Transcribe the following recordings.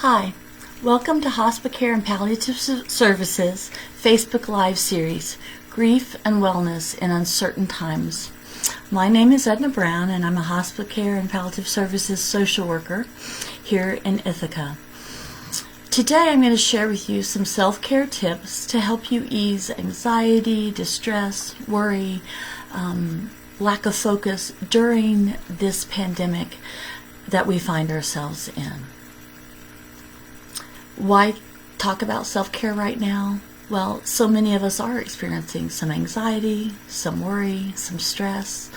Hi, welcome to Hospice Care and Palliative Services Facebook Live series, Grief and Wellness in Uncertain Times. My name is Edna Brown and I'm a Hospice Care and Palliative Services social worker here in Ithaca. Today I'm going to share with you some self-care tips to help you ease anxiety, distress, worry, lack of focus during this pandemic that we find ourselves in. Why talk about self-care right now? Well, so many of us are experiencing some anxiety, some worry, some stress.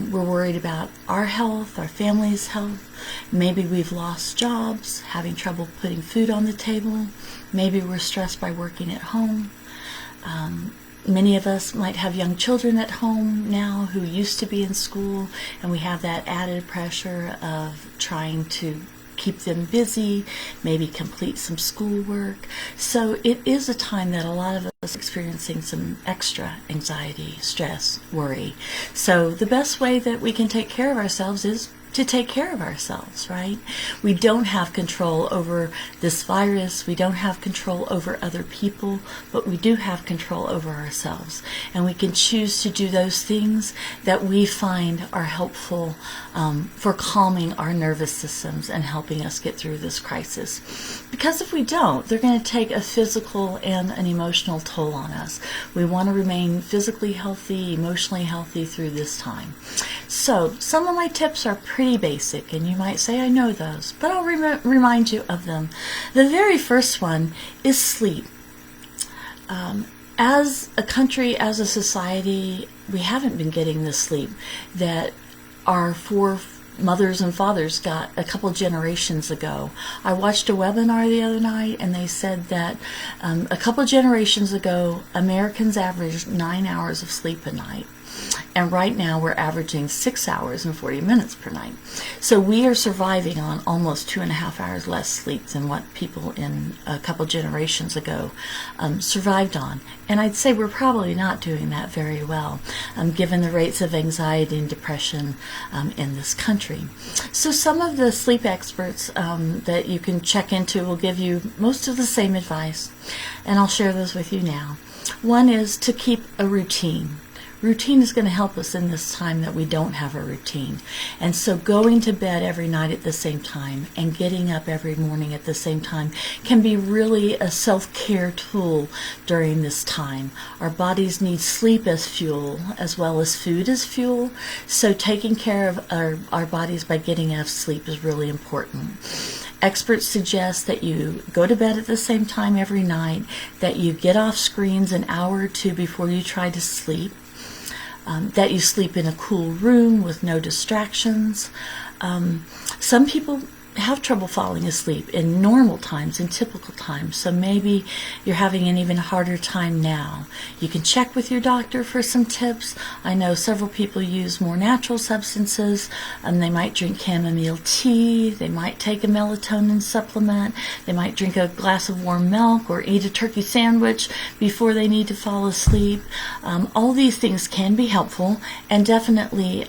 We're worried about our health, our family's health. Maybe we've lost jobs, having trouble putting food on the table. Maybe we're stressed by working at home. Many of us might have young children at home now who used to be in school, and we have that added pressure of trying to keep them busy, maybe complete some schoolwork. So it is a time that a lot of us are experiencing some extra anxiety, stress, worry. So the best way that we can take care of ourselves is to take care of ourselves, right? We don't have control over this virus. We don't have control over other people, but we do have control over ourselves. And we can choose to do those things that we find are helpful for calming our nervous systems and helping us get through this crisis. Because if we don't, they're going to take a physical and an emotional toll on us. We want to remain physically healthy, emotionally healthy through this time. So some of my tips are pretty basic, and you might say I know those, but I'll remind you of them. The very first one is sleep. As a country, as a society, we haven't been getting the sleep that our mothers and fathers got a couple generations ago. I watched a webinar the other night, and they said that a couple generations ago, Americans averaged 9 hours of sleep a night. And right now we're averaging 6 hours and 40 minutes per night. So we are surviving on almost 2.5 hours less sleep than what people in a couple generations ago survived on. And I'd say we're probably not doing that very well, given the rates of anxiety and depression in this country. So some of the sleep experts that you can check into will give you most of the same advice, and I'll share those with you now. One is to keep a routine. Routine is going to help us in this time that we don't have a routine. And so going to bed every night at the same time and getting up every morning at the same time can be really a self-care tool during this time. Our bodies need sleep as fuel as well as food as fuel. So taking care of our bodies by getting enough sleep is really important. Experts suggest that you go to bed at the same time every night, that you get off screens an hour or two before you try to sleep, that you sleep in a cool room with no distractions. Some people have trouble falling asleep in normal times, in typical times, so maybe you're having an even harder time now. You can check with your doctor for some tips. I know several people use more natural substances. They might drink chamomile tea, they might take a melatonin supplement, they might drink a glass of warm milk or eat a turkey sandwich before they need to fall asleep. All these things can be helpful, and definitely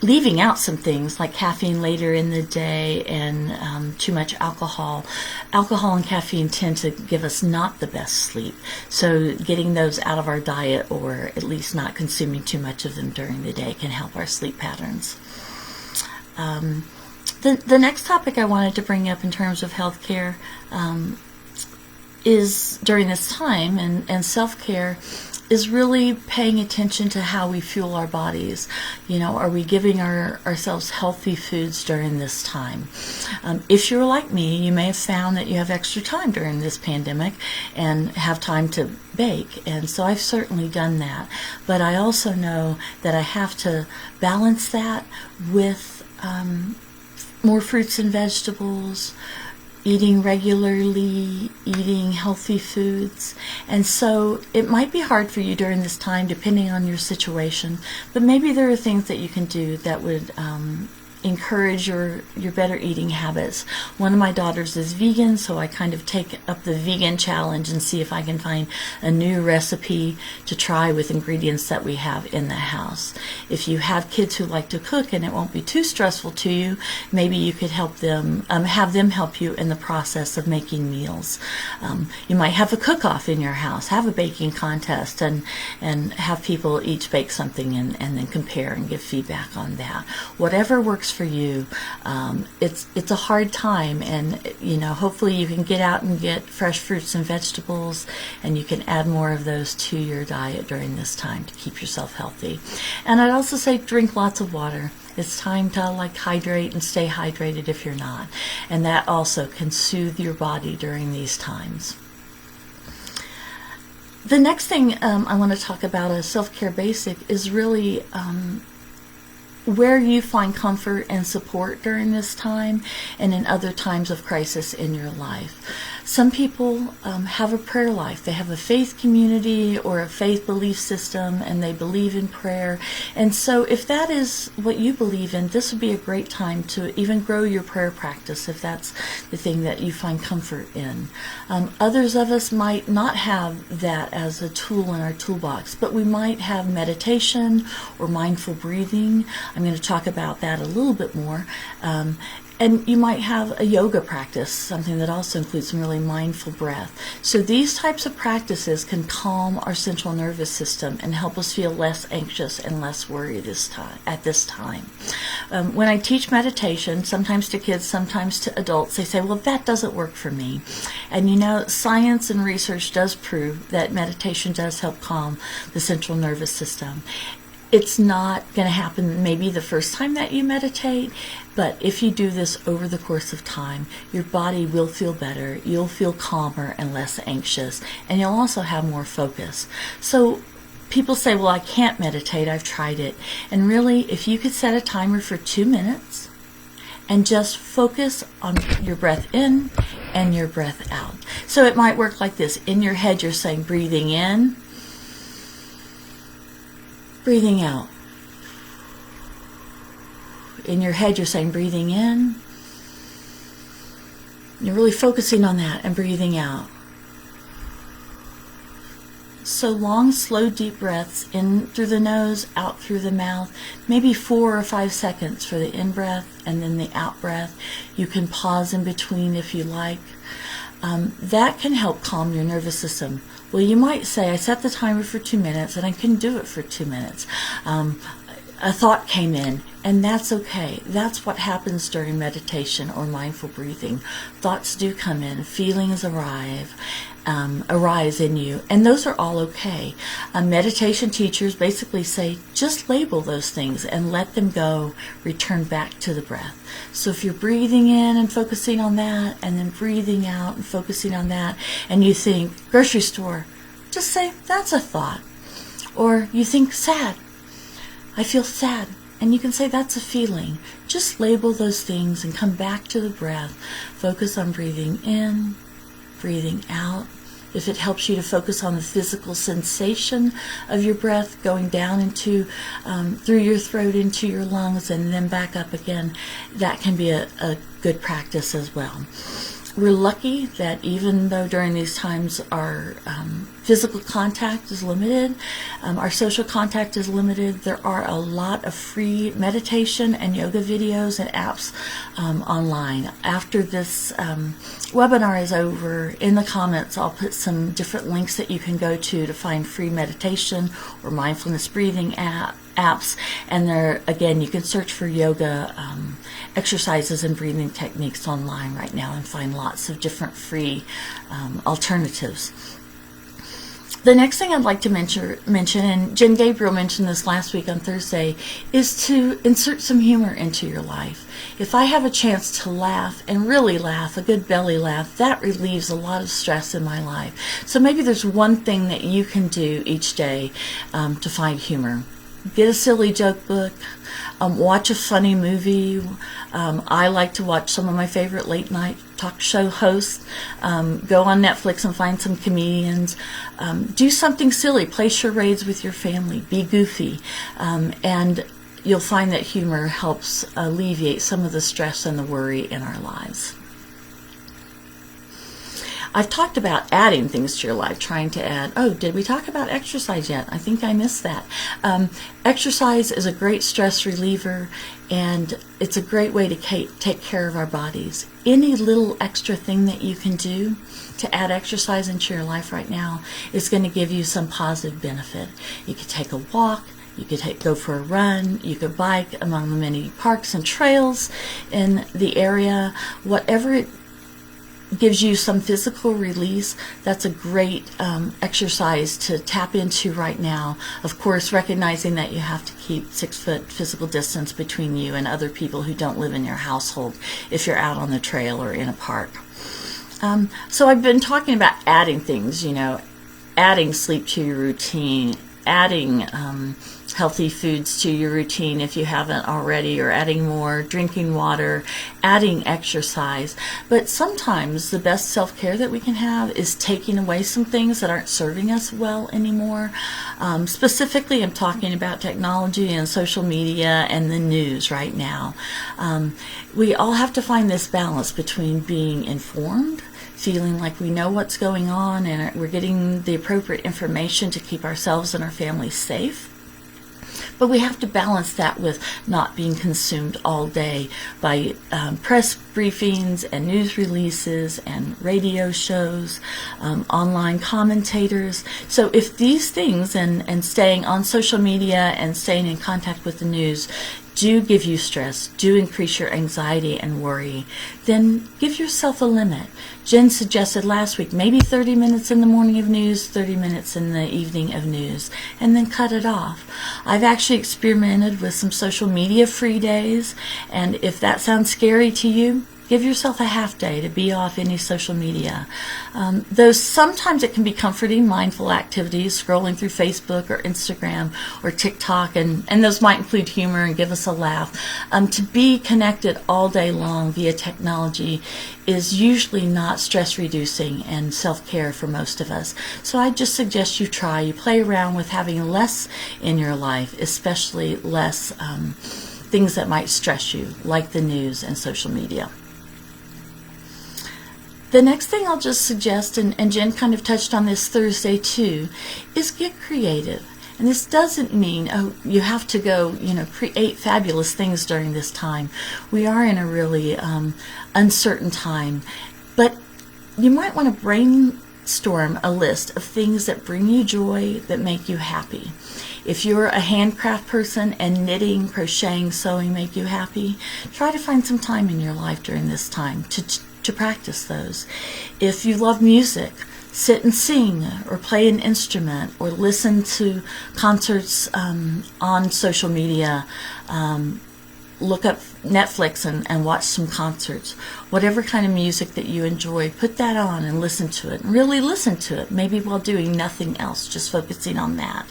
leaving out some things like caffeine later in the day and too much alcohol. Alcohol and caffeine tend to give us not the best sleep. So getting those out of our diet, or at least not consuming too much of them during the day, can help our sleep patterns. The next topic I wanted to bring up in terms of healthcare is during this time, and self-care is really paying attention to how we fuel our bodies. You know, are we giving ourselves healthy foods during this time? If you're like me, you may have found that you have extra time during this pandemic and have time to bake, and so I've certainly done that. But I also know that I have to balance that with more fruits and vegetables, eating regularly, eating healthy foods. And so it might be hard for you during this time depending on your situation, but maybe there are things that you can do that would encourage your better eating habits. One of my daughters is vegan, so I kind of take up the vegan challenge and see if I can find a new recipe to try with ingredients that we have in the house. If you have kids who like to cook and it won't be too stressful to you, maybe you could help them, have them help you in the process of making meals. You might have a cook-off in your house, have a baking contest, and have people each bake something and then compare and give feedback on that. Whatever works for you. It's a hard time, and hopefully you can get out and get fresh fruits and vegetables, and you can add more of those to your diet during this time to keep yourself healthy. And I'd also say drink lots of water. It's time to hydrate and stay hydrated if you're not, and that also can soothe your body during these times. The next thing I want to talk about as self-care basic is really where you find comfort and support during this time and in other times of crisis in your life. Some people have a prayer life. They have a faith community or a faith belief system, and they believe in prayer. And so if that is what you believe in, this would be a great time to even grow your prayer practice if that's the thing that you find comfort in. Others of us might not have that as a tool in our toolbox, but we might have meditation or mindful breathing. I'm going to talk about that a little bit more. And you might have a yoga practice, something that also includes some really mindful breath. So these types of practices can calm our central nervous system and help us feel less anxious and less worried at this time. When I teach meditation, sometimes to kids, sometimes to adults, they say, well, that doesn't work for me. And science and research does prove that meditation does help calm the central nervous system. It's not going to happen maybe the first time that you meditate, but if you do this over the course of time, your body will feel better, you'll feel calmer and less anxious, and you'll also have more focus. So people say, well, I can't meditate, I've tried it. And really, if you could set a timer for 2 minutes and just focus on your breath in and your breath out. So it might work like this. In your head, you're saying breathing in, breathing out. In your head, you're saying breathing in. You're really focusing on that and breathing out. So long, slow, deep breaths in through the nose, out through the mouth. Maybe 4 or 5 seconds for the in-breath and then the out-breath. You can pause in between if you like. That can help calm your nervous system. Well, you might say, I set the timer for 2 minutes and I couldn't do it for 2 minutes. A thought came in, and that's okay. That's what happens during meditation or mindful breathing. Thoughts do come in, feelings arise in you, and those are all okay. Meditation teachers basically say, just label those things and let them go, return back to the breath. So if you're breathing in and focusing on that, and then breathing out and focusing on that, and you think, grocery store, just say, that's a thought. Or you think, sad, I feel sad. And you can say that's a feeling. Just label those things and come back to the breath. Focus on breathing in, breathing out. If it helps you to focus on the physical sensation of your breath going down into through your throat into your lungs and then back up again, that can be a good practice as well. We're lucky that even though during these times our physical contact is limited, our social contact is limited, there are a lot of free meditation and yoga videos and apps online. After this webinar is over, in the comments I'll put some different links that you can go to find free meditation or mindfulness breathing apps, and there again you can search for yoga exercises and breathing techniques online right now and find lots of different free alternatives. The next thing I'd like to mention, and Jen Gabriel mentioned this last week on Thursday, is to insert some humor into your life. If I have a chance to laugh, and really laugh, a good belly laugh, that relieves a lot of stress in my life. So maybe there's one thing that you can do each day to find humor. Get a silly joke book, watch a funny movie. I like to watch some of my favorite late night talk show hosts. Go on Netflix and find some comedians. Do something silly. Play charades with your family. Be goofy. And you'll find that humor helps alleviate some of the stress and the worry in our lives. I've talked about adding things to your life, trying to add, oh, did we talk about exercise yet? I think I missed that. Exercise is a great stress reliever, and it's a great way to take care of our bodies. Any little extra thing that you can do to add exercise into your life right now is going to give you some positive benefit. You could take a walk, you could go for a run, you could bike among the many parks and trails in the area. Whatever it gives you some physical release, that's a great exercise to tap into right now. Of course, recognizing that you have to keep 6-foot physical distance between you and other people who don't live in your household if you're out on the trail or in a park. So I've been talking about adding things, adding sleep to your routine, adding healthy foods to your routine if you haven't already, or adding more, drinking water, adding exercise. But sometimes the best self-care that we can have is taking away some things that aren't serving us well anymore. Specifically, I'm talking about technology and social media and the news right now. We all have to find this balance between being informed, feeling like we know what's going on and we're getting the appropriate information to keep ourselves and our families safe. But we have to balance that with not being consumed all day by press briefings and news releases and radio shows, online commentators. So if these things and staying on social media and staying in contact with the news do give you stress, do increase your anxiety and worry, then give yourself a limit. Jen suggested last week maybe 30 minutes in the morning of news, 30 minutes in the evening of news, and then cut it off. I've actually experimented with some social media free days, and if that sounds scary to you, give yourself a half day to be off any social media. Though sometimes it can be comforting, mindful activities, scrolling through Facebook or Instagram or TikTok, and those might include humor and give us a laugh. To be connected all day long via technology is usually not stress reducing and self-care for most of us. So I just suggest you play around with having less in your life, especially less things that might stress you, like the news and social media. The next thing I'll just suggest, and Jen kind of touched on this Thursday too, is get creative. And this doesn't mean, you have to go, create fabulous things during this time. We are in a really uncertain time. But you might want to brainstorm a list of things that bring you joy, that make you happy. If you're a handcraft person and knitting, crocheting, sewing make you happy, try to find some time in your life during this time to practice those. If you love music, sit and sing or play an instrument or listen to concerts on social media. Look up Netflix and watch some concerts. Whatever kind of music that you enjoy, put that on and listen to it. Really listen to it, maybe while doing nothing else, just focusing on that.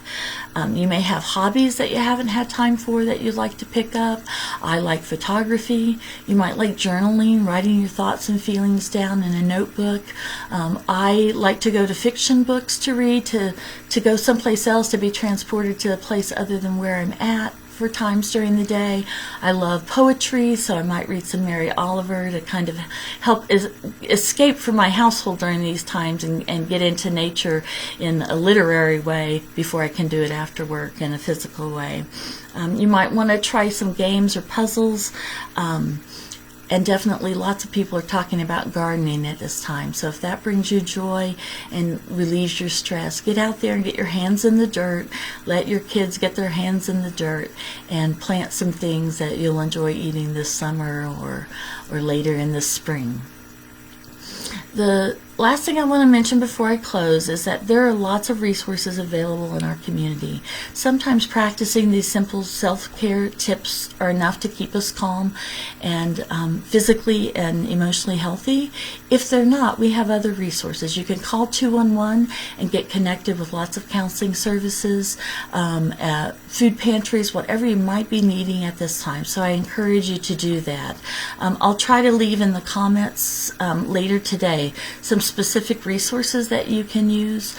You may have hobbies that you haven't had time for that you'd like to pick up. I like photography. You might like journaling, writing your thoughts and feelings down in a notebook. I like to go to fiction books to read, to go someplace else, to be transported to a place other than where I'm at for times during the day. I love poetry, so I might read some Mary Oliver to kind of help escape from my household during these times and get into nature in a literary way before I can do it after work in a physical way. You might want to try some games or puzzles. And definitely lots of people are talking about gardening at this time. So if that brings you joy and relieves your stress, get out there and get your hands in the dirt. Let your kids get their hands in the dirt and plant some things that you'll enjoy eating this summer or later in the spring. The last thing I want to mention before I close is that there are lots of resources available in our community. Sometimes practicing these simple self-care tips are enough to keep us calm and physically and emotionally healthy. If they're not, we have other resources. You can call 211 and get connected with lots of counseling services, food pantries, whatever you might be needing at this time. So I encourage you to do that. I'll try to leave in the comments later today some specific resources that you can use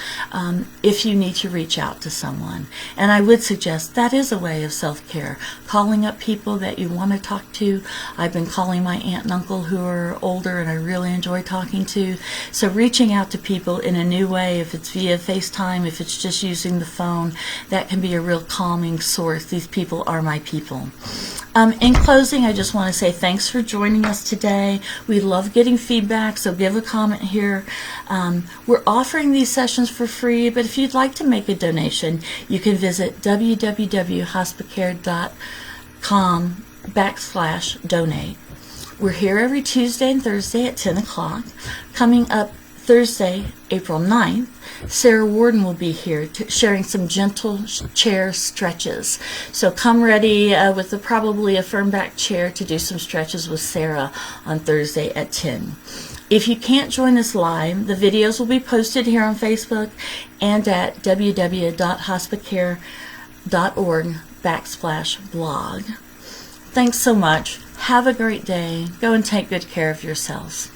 if you need to reach out to someone. And I would suggest that is a way of self-care, calling up people that you want to talk to. I've been calling my aunt and uncle who are older and I really enjoy talking to. So reaching out to people in a new way, if it's via FaceTime, if it's just using the phone, that can be a real calming source. These people are my people. In closing, I just want to say thanks for joining us today. We love getting feedback, so give a comment here. We're offering these sessions for free, but if you'd like to make a donation, you can visit www.hospicare.com/donate. We're here every Tuesday and Thursday at 10 o'clock. Coming up Thursday, April 9th, Sarah Warden will be here sharing some gentle chair stretches. So come ready with probably a firm back chair to do some stretches with Sarah on Thursday at 10. If you can't join us live, the videos will be posted here on Facebook and at www.hospicare.org/blog. Thanks so much. Have a great day. Go and take good care of yourselves.